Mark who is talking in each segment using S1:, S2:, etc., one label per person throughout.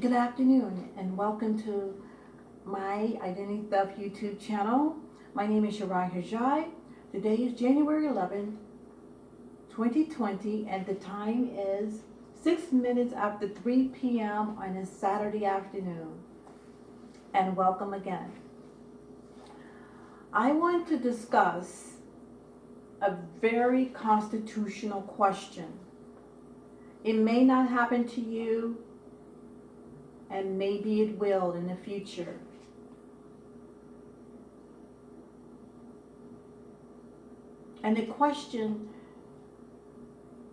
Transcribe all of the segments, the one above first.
S1: Good afternoon and welcome to my Identity Theft YouTube channel. My name is Sarai Ajai. Today is January 11, 2020 and the time is 6 minutes after 3 p.m. on a Saturday afternoon. And welcome again. I want to discuss a very constitutional question. It may not happen to you, and maybe it will in the future. And the question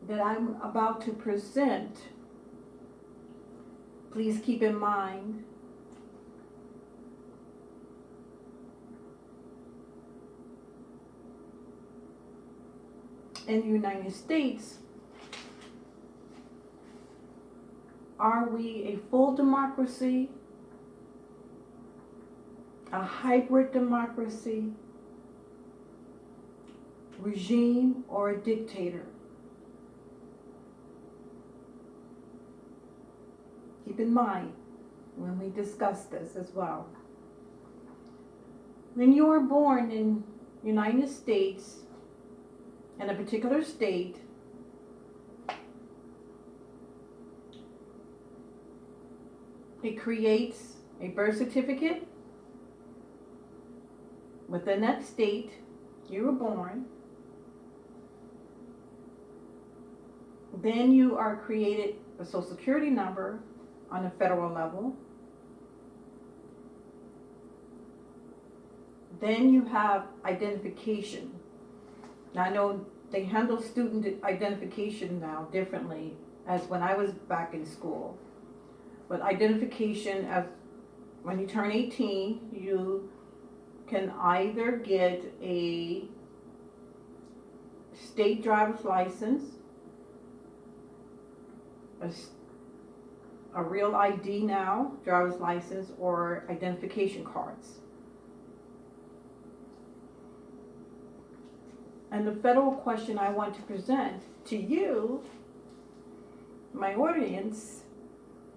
S1: that I'm about to present, please keep in mind in the United States, are we a full democracy, a hybrid democracy, regime, or a dictator? Keep in mind when we discuss this as well. When you are born in the United States, in a particular state, it creates a birth certificate within that state you were born. Then you are created a social security number on a federal level. Then you have identification. Now I know they handle student identification now differently as when I was back in school. But identification, as when you turn 18, you can either get a state driver's license, a real ID now, driver's license, or identification cards. And the federal question I want to present to you, my audience,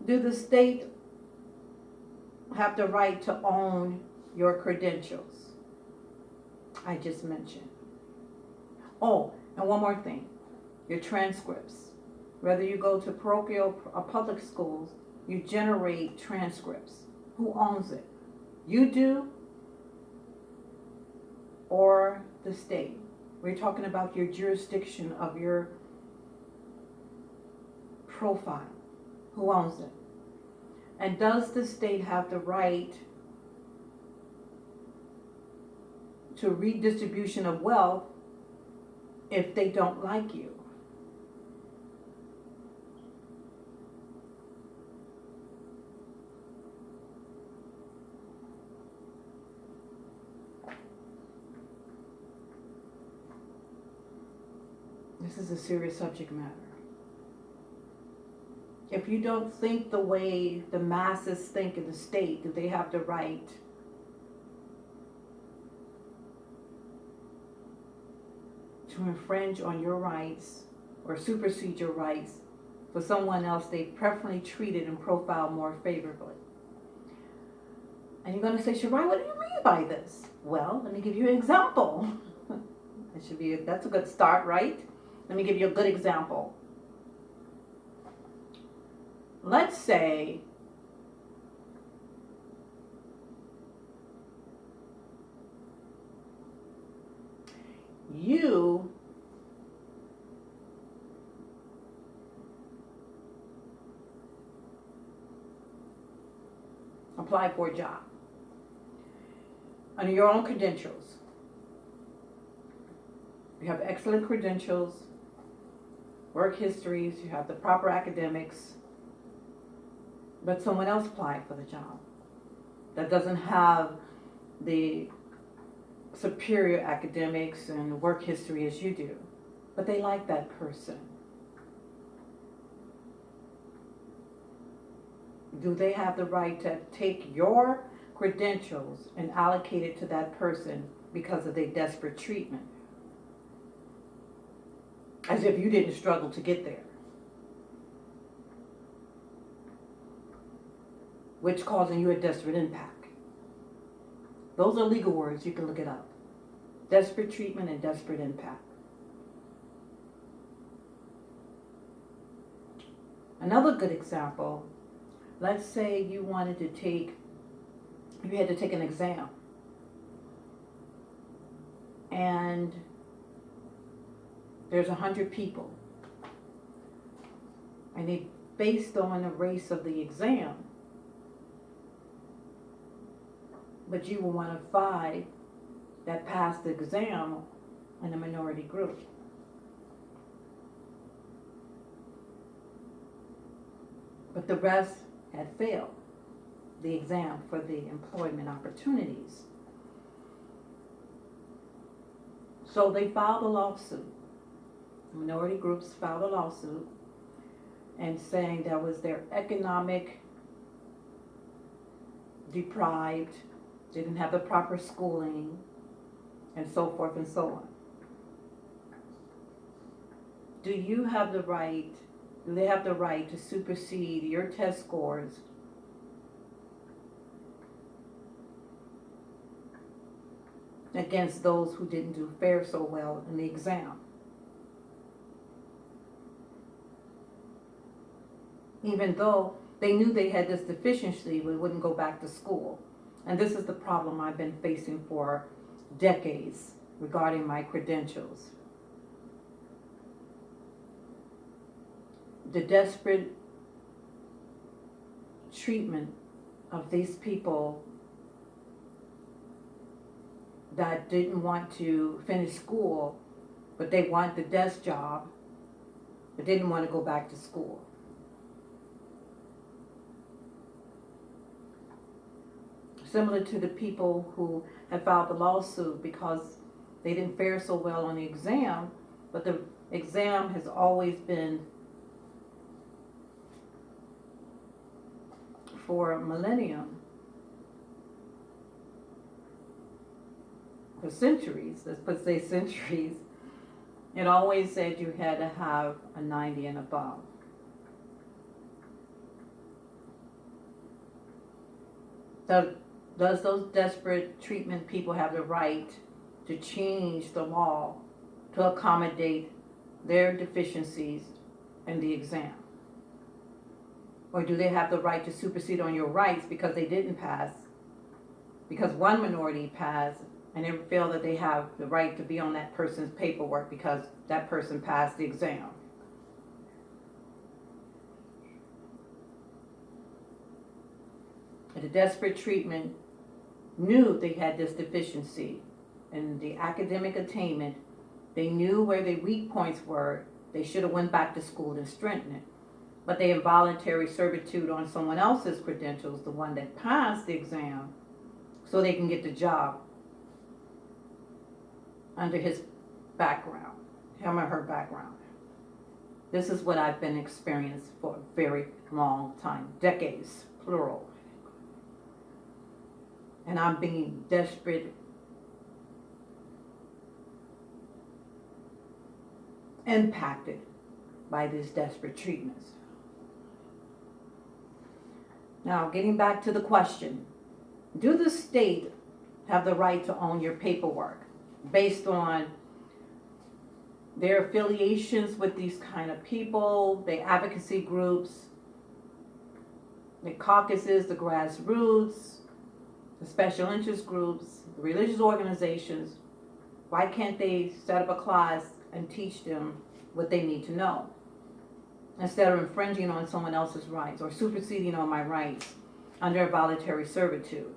S1: do the state have the right to own your credentials? I just mentioned. Oh, and one more thing, your transcripts. Whether you go to parochial or public schools, you generate transcripts. Who owns it? You do, or the state? We're talking about your jurisdiction of your profile. Who owns it? And does the state have the right to redistribution of wealth if they don't like you? This is a serious subject matter. If you don't think the way the masses think in the state, do they have the right to infringe on your rights or supersede your rights for someone else they preferably treated and profiled more favorably? And you're going to say, Sarai, what do you mean by this? Well, let me give you an example. That's a good start, right? Let me give you a good example. Let's say you apply for a job under your own credentials. You have excellent credentials, work histories, you have the proper academics, but someone else applied for the job that doesn't have the superior academics and work history as you do, but they like that person. Do they have the right to take your credentials and allocate it to that person because of their desperate treatment? As if you didn't struggle to get there. which causing you a desperate impact. Those are legal words, you can look it up. Desperate treatment and desperate impact. Another good example, let's say you had to take an exam. And there's 100 people. And they, based on the race of the exam, but you were one of 5 that passed the exam in the minority group. But the rest had failed the exam for the employment opportunities. So they filed a lawsuit. Minority groups filed a lawsuit and saying that was their economic deprived, didn't have the proper schooling, and so forth and so on. Do they have the right to supersede your test scores against those who didn't do fare so well in the exam? Even though they knew they had this deficiency, we wouldn't go back to school. And this is the problem I've been facing for decades regarding my credentials. The desperate treatment of these people that didn't want to finish school, but they want the desk job, but didn't want to go back to school. Similar to the people who had filed the lawsuit because they didn't fare so well on the exam, but the exam has always been for a millennium, for centuries, let's say centuries, it always said you had to have a 90 and above. So does those desperate treatment people have the right to change the law to accommodate their deficiencies in the exam? Or do they have the right to supersede on your rights because they didn't pass? Because one minority passed and they feel that they have the right to be on that person's paperwork because that person passed the exam. The desperate treatment knew they had this deficiency in the academic attainment. They knew where their weak points were. They should have went back to school and strengthened it. But they involuntary servitude on someone else's credentials, the one that passed the exam, so they can get the job under his background, him or her background. This is what I've been experiencing for a very long time, decades, plural. And I'm being desperate, impacted by these desperate treatments. Now, getting back to the question, do the state have the right to own your paperwork based on their affiliations with these kind of people, their advocacy groups, the caucuses, the grassroots, the special interest groups, the religious organizations? Why can't they set up a class and teach them what they need to know instead of infringing on someone else's rights or superseding on my rights under voluntary servitude,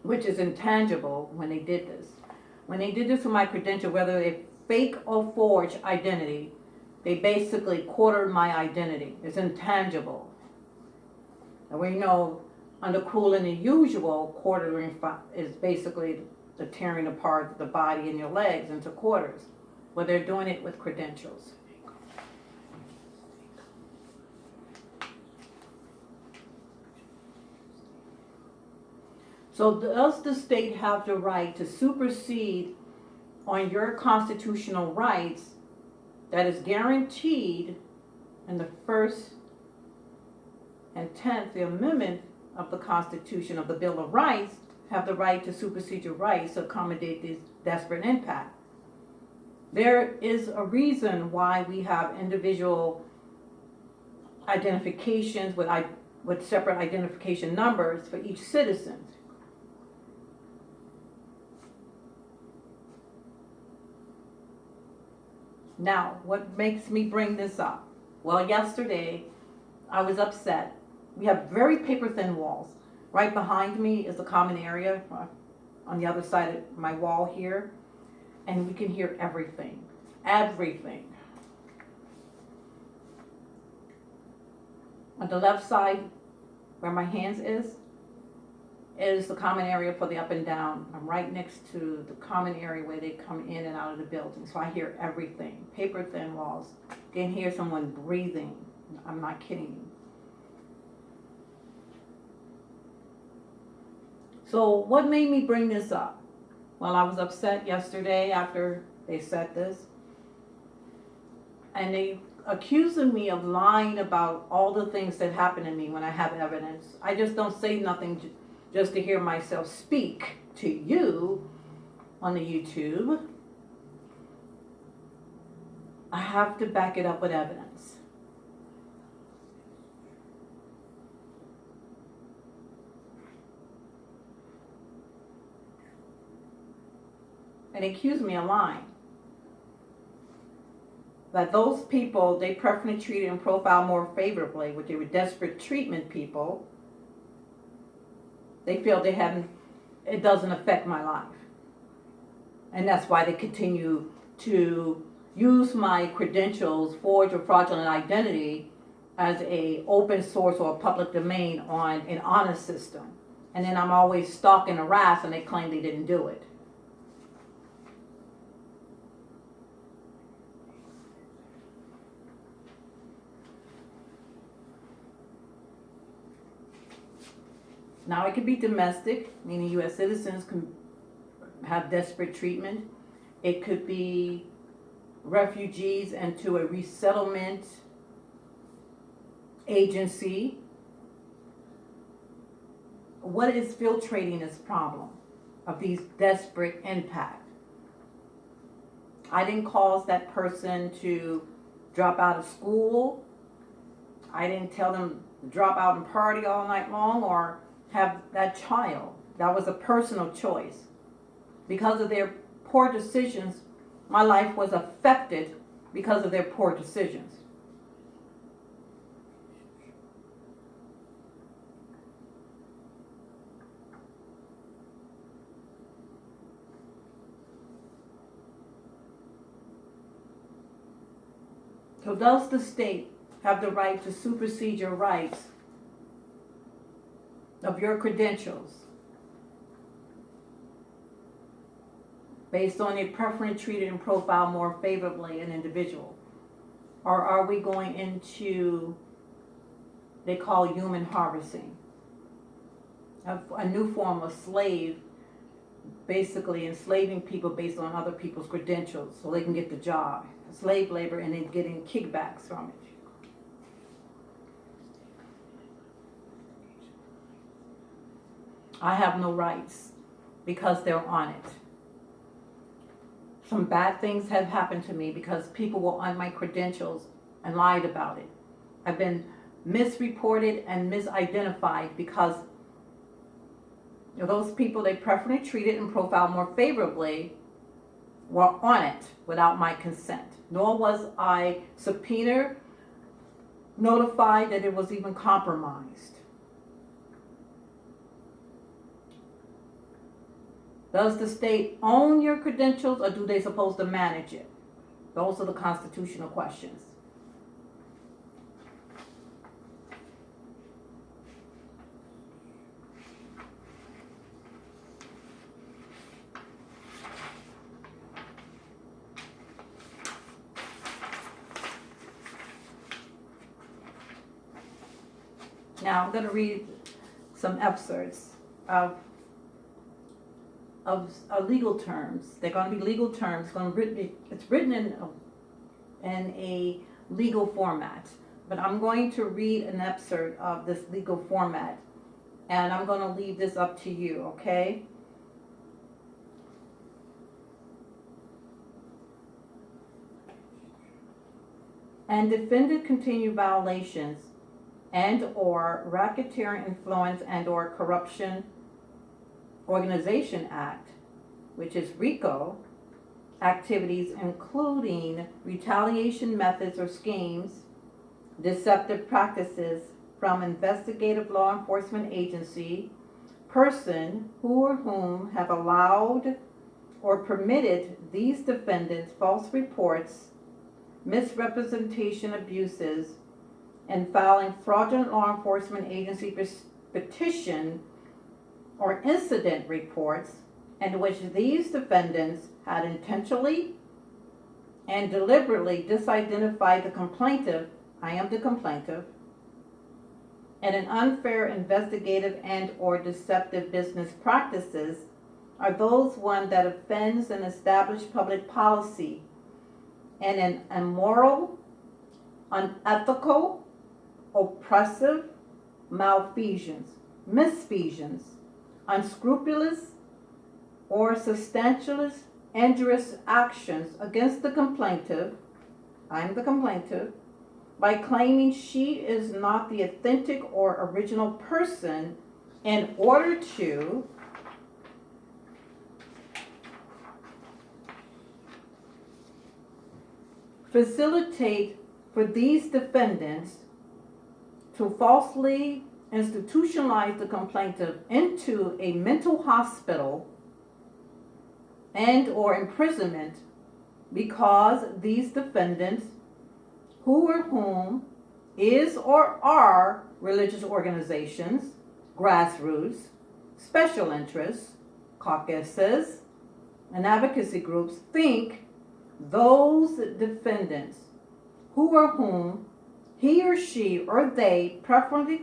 S1: which is intangible when they did this. When they did this with my credential, whether they fake or forge identity, they basically quartered my identity. It's intangible. And we know under cruel and unusual, quartering is basically the tearing apart of the body and your legs into quarters. Well, they're doing it with credentials. So does the state have the right to supersede on your constitutional rights that is guaranteed in the First and 10th, the amendment of the Constitution of the Bill of Rights have the right to supersede your rights to accommodate this desperate impact. There is a reason why we have individual identifications with separate identification numbers for each citizen. Now, what makes me bring this up? Well, yesterday I was upset. We have very paper thin walls. Right behind me is the common area on the other side of my wall here, and we can hear everything. Everything. On the left side, where my hands is the common area for the up and down. I'm right next to the common area where they come in and out of the building, so I hear everything. Paper thin walls. Can hear someone breathing. I'm not kidding you. So what made me bring this up? Well, I was upset yesterday after they said this, and they accusing me of lying about all the things that happened to me when I have evidence. I just don't say nothing just to hear myself speak to you on the YouTube. I have to back it up with evidence. And they accuse me of lying. That those people, they preferably treated and profiled more favorably, which they were desperate treatment people. They feel it doesn't affect my life. And that's why they continue to use my credentials, forge or fraudulent identity as a open source or a public domain on an honor system. And then I'm always stalked and harassed and they claim they didn't do it. Now it could be domestic, meaning U.S. citizens can have desperate treatment. It could be refugees into a resettlement agency. What is filtrating this problem of these desperate impact? I didn't cause that person to drop out of school. I didn't tell them to drop out and party all night long or have that child. That was a personal choice. Because of their poor decisions, my life was affected because of their poor decisions. So does the state have the right to supersede your rights of your credentials based on a preference treated and profile more favorably an individual? Or are we going into, they call human harvesting, a new form of slave, basically enslaving people based on other people's credentials so they can get the job, slave labor, and then getting kickbacks from it? I have no rights because they're on it. Some bad things have happened to me because people were on my credentials and lied about it. I've been misreported and misidentified because those people they preferably treated and profiled more favorably were on it without my consent. Nor was I subpoenaed, notified that it was even compromised. Does the state own your credentials or do they supposed to manage it? Those are the constitutional questions. Now I'm going to read some excerpts of legal terms. They're going to be legal terms. It's written in a legal format. but I'm going to read an excerpt of this legal format, and I'm going to leave this up to you, okay? And defendant continued violations and or racketeering influence and or corruption organization act, which is RICO, activities including retaliation methods or schemes, deceptive practices from investigative law enforcement agency, person who or whom have allowed or permitted these defendants false reports, misrepresentation, abuses, and filing fraudulent law enforcement agency petition or incident reports in which these defendants had intentionally and deliberately disidentified the complainant, I am the complainant, and an unfair investigative and or deceptive business practices are those one that offends an established public policy and an immoral, unethical, oppressive, malfeasance, misfeasance, unscrupulous, or substantialist, injurious actions against the complainant, I'm the complainant, by claiming she is not the authentic or original person in order to facilitate for these defendants to falsely institutionalize the complainant into a mental hospital and or imprisonment because these defendants who or whom is or are religious organizations, grassroots, special interests, caucuses, and advocacy groups think those defendants who or whom he or she or they preference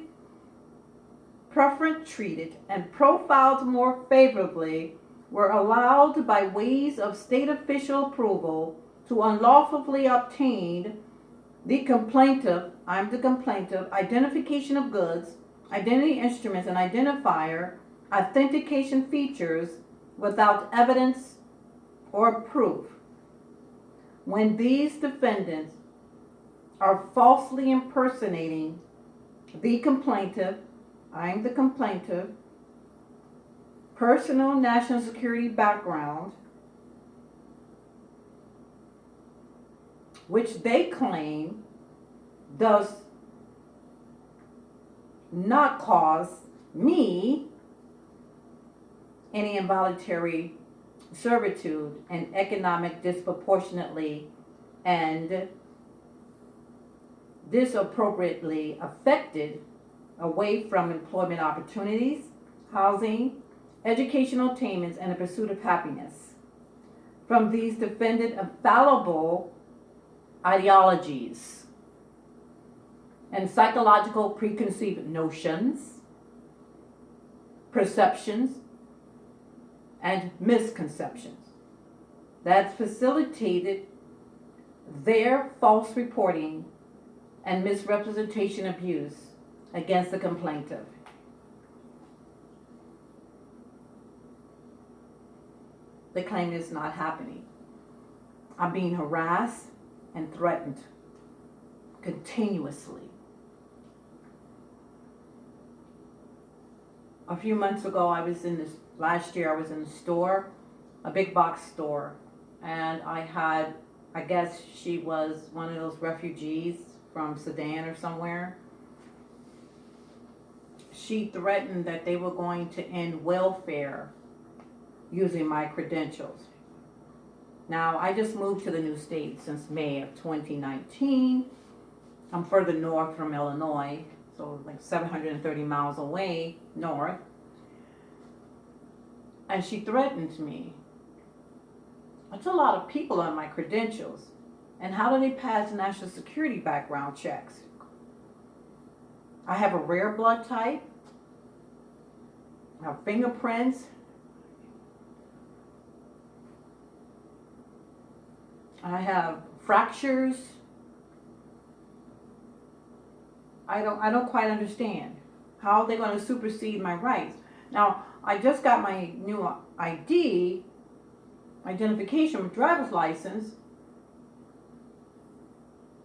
S1: treated and profiled more favorably were allowed by ways of state official approval to unlawfully obtain the complainant, I'm the complainant, identification of goods, identity instruments and identifier, authentication features without evidence or proof. When these defendants are falsely impersonating the complainant, I'm the complainant, personal national security background, which they claim does not cause me any involuntary servitude and economic disproportionately and disappropriately affected away from employment opportunities, housing, educational attainments, and the pursuit of happiness. From these defendant infallible ideologies and psychological preconceived notions, perceptions, and misconceptions that facilitated their false reporting and misrepresentation abuse against the complainant. The claim is not happening. I'm being harassed and threatened continuously. A few months ago, last year I was in a store, a big box store, and I guess she was one of those refugees from Sudan or somewhere. She threatened that they were going to end welfare using my credentials. Now, I just moved to the new state since May of 2019. I'm further north from Illinois, so like 730 miles away north. And she threatened me. That's a lot of people on my credentials. And how do they pass national security background checks? I have a rare blood type. I have fingerprints. I have fractures. I don't quite understand. How are they going to supersede my rights? Now, I just got my new ID, identification driver's license.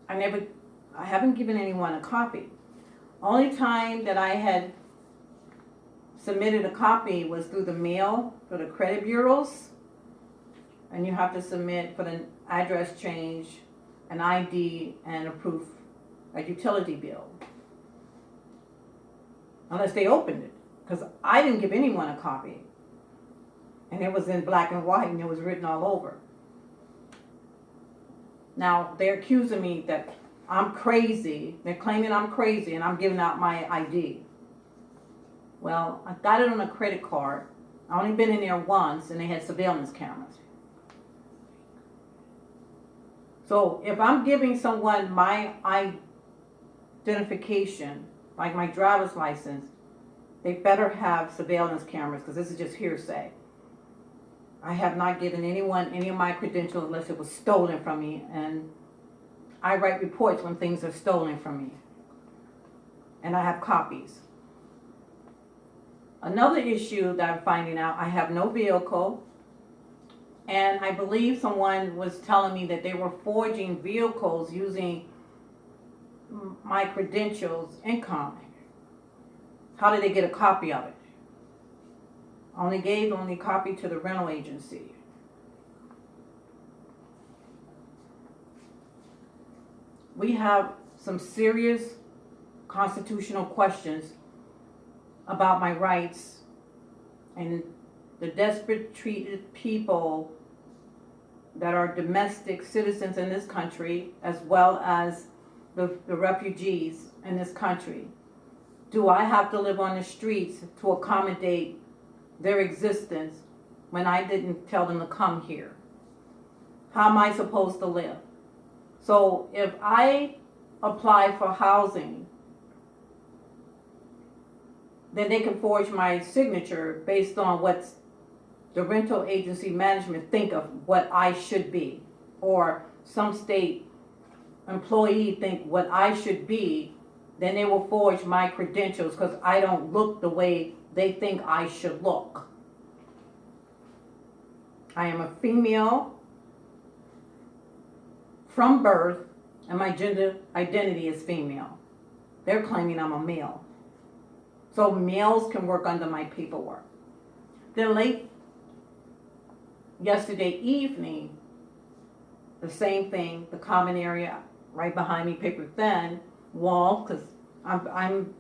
S1: I haven't given anyone a copy. Only time that I had submitted a copy was through the mail for the credit bureaus. And you have to submit for the address change, an ID, and a utility bill. Unless they opened it. Because I didn't give anyone a copy. And it was in black and white and it was written all over. Now, they're accusing me that I'm crazy. They're claiming I'm crazy and I'm giving out my ID. Well, I got it on a credit card. I only been in there once and they had surveillance cameras. So if I'm giving someone my identification, like my driver's license, they better have surveillance cameras because this is just hearsay. I have not given anyone any of my credentials unless it was stolen from me, and I write reports when things are stolen from me. And I have copies. Another issue that I'm finding out, I have no vehicle, and I believe someone was telling me that they were forging vehicles using my credentials, income. How did they get a copy of it? I only gave copy to the rental agency. We have some serious constitutional questions about my rights and the desperate treated people that are domestic citizens in this country, as well as the refugees in this country. Do I have to live on the streets to accommodate their existence when I didn't tell them to come here? How am I supposed to live? So if I apply for housing, then they can forge my signature based on what the rental agency management think of what I should be, or some state employee think what I should be. Then they will forge my credentials because I don't look the way they think I should look. I am a female from birth, and my gender identity is female. They're claiming I'm a male. So males can work under my paperwork. Then late yesterday evening, the same thing, the common area right behind me, paper thin wall, because I'm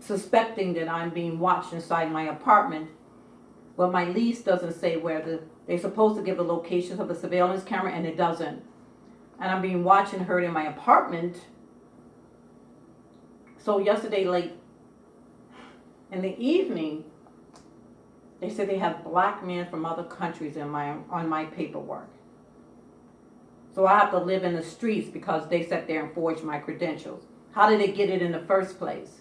S1: suspecting that I'm being watched inside my apartment. Well, my lease doesn't say where they're supposed to give the locations of the surveillance camera, and it doesn't. And I'm being watched and heard in my apartment. So yesterday late in the evening, they said they have black men from other countries on my paperwork. So I have to live in the streets because they sat there and forged my credentials. How did they get it in the first place?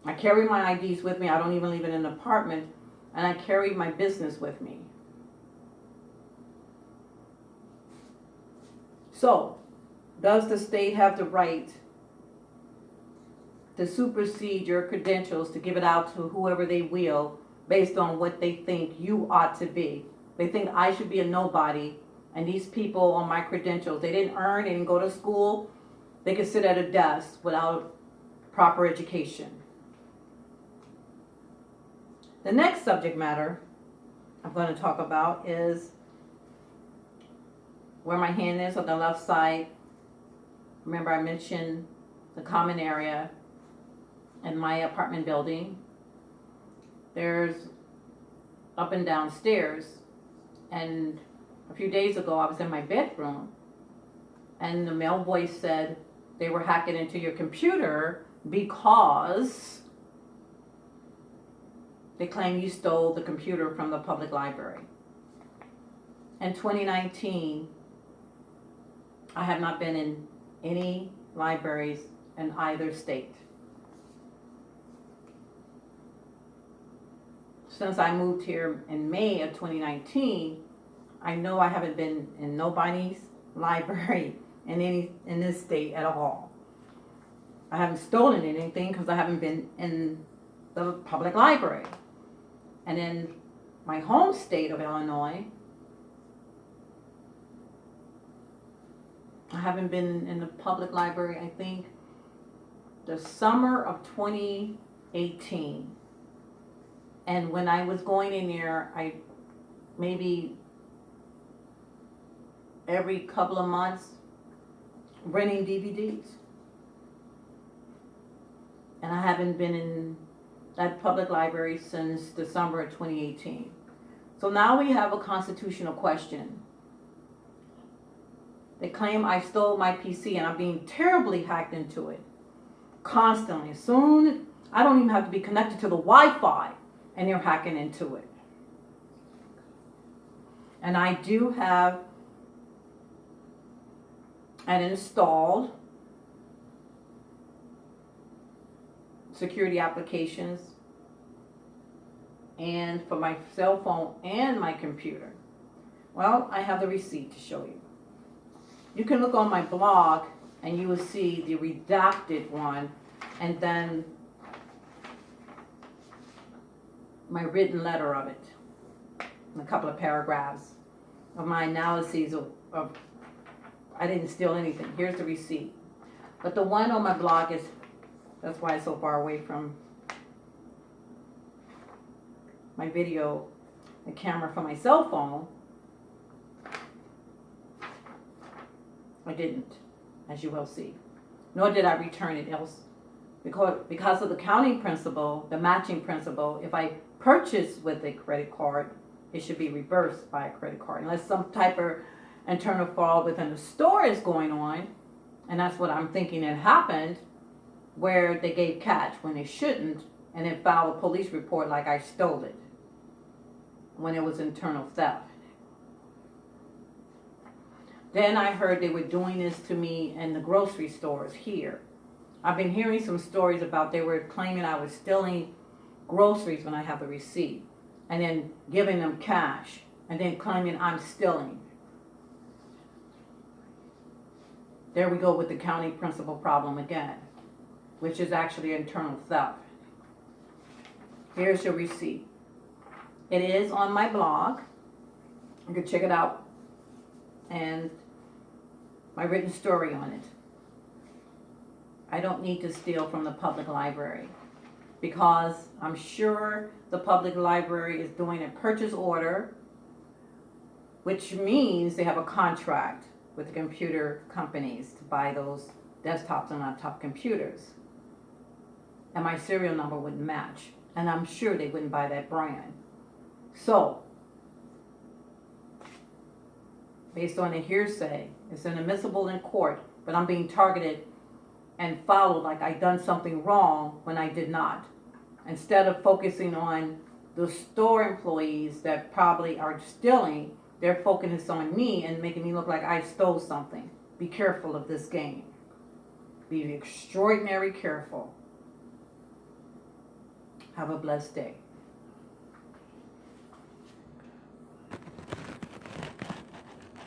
S1: I carry my IDs with me. I don't even live in an apartment. And I carry my business with me. So, does the state have the right to supersede your credentials, to give it out to whoever they will based on what they think you ought to be? They think I should be a nobody, and these people on my credentials, they didn't earn, they didn't go to school, they could sit at a desk without proper education. The next subject matter I'm going to talk about is where my hand is on the left side. Remember I mentioned the common area in my apartment building. There's up and down stairs, and a few days ago I was in my bedroom and the male voice said they were hacking into your computer because they claim you stole the computer from the public library. In 2019, I have not been in any libraries in either state. Since I moved here in May of 2019, I know I haven't been in nobody's library in this state at all. I haven't stolen anything because I haven't been in the public library. And in my home state of Illinois, I haven't been in the public library, I think, the summer of 2018. And when I was going in there, I maybe every couple of months renting DVDs. And I haven't been in that public library since December of 2018. So now we have a constitutional question. They claim I stole my PC and I'm being terribly hacked into it. Constantly. Soon, I don't even have to be connected to the Wi-Fi and they're hacking into it. And I do have an installed security applications and for my cell phone and my computer. Well, I have the receipt to show you. You can look on my blog and you will see the redacted one and then my written letter of it, and a couple of paragraphs of my analyses of I didn't steal anything. Here's the receipt. But the one on my blog is, that's why it's so far away from my video, the camera from my cell phone. I didn't, as you will see. Nor did I return it else. Because of the counting principle, the matching principle, if I purchase with a credit card, it should be reversed by a credit card. Unless some type of internal fraud within the store is going on, and that's what I'm thinking had happened, where they gave cash when they shouldn't, and then filed a police report like I stole it, when it was internal theft. Then I heard they were doing this to me in the grocery stores here. I've been hearing some stories about they were claiming I was stealing groceries when I have a receipt, and then giving them cash, and then claiming I'm stealing. There we go with the counting principle problem again, which is actually internal theft. Here's your receipt. It is on my blog. You can check it out. And my written story on it. I don't need to steal from the public library because I'm sure the public library is doing a purchase order, which means they have a contract with the computer companies to buy those desktops and laptop computers. And my serial number wouldn't match. And I'm sure they wouldn't buy that brand. So, based on a hearsay, it's inadmissible in court, but I'm being targeted and followed like I done something wrong when I did not. Instead of focusing on the store employees that probably are stealing, they're focusing on me and making me look like I stole something. Be careful of this game. Be extraordinarily careful. Have a blessed day.